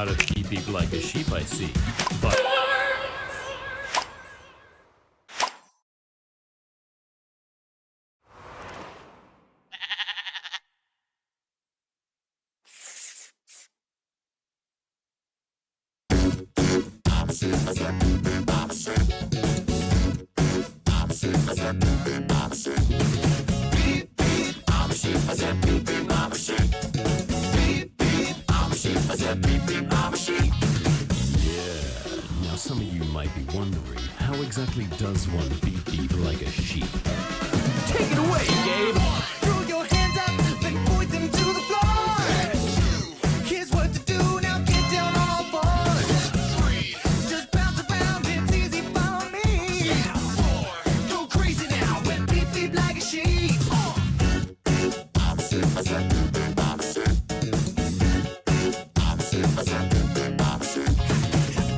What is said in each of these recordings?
how to beep beep like a sheep, I see. But now some of you might be wondering, how exactly does one beep beep like a sheep? Take it away, Gabe! Throw your hands up, then point them to the floor. Here's what to do, now get down on all fours. Just bounce around, it's easy, follow me. Go crazy now, and beep beep like a sheep. Beep beep, I'm a sheep. I said beep beep, I'm a sheep.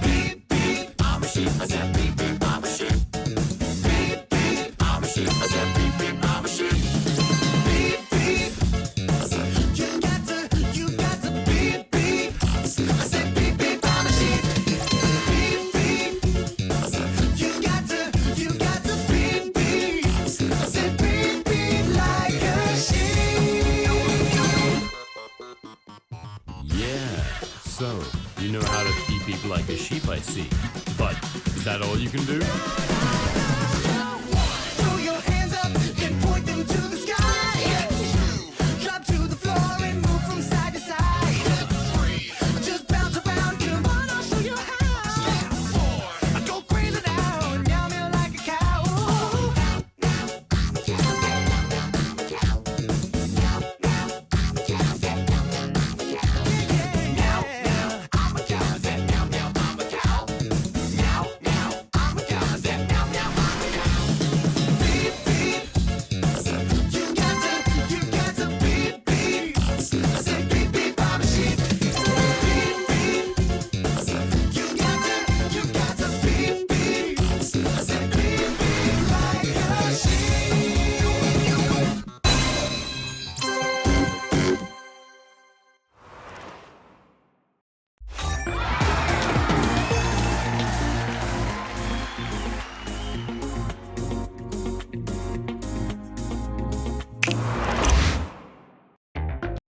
Beep beep, I'm a sheep. I said beep beep, I'm a sheep. Beep beep, you got to beep beep. I said beep beep, I'm a sheep. Beep beep, you got to beep beep. I said beep beep like a sheep. Yeah, so, you know how to beep beep like a sheep, I see. But, is that all you can do?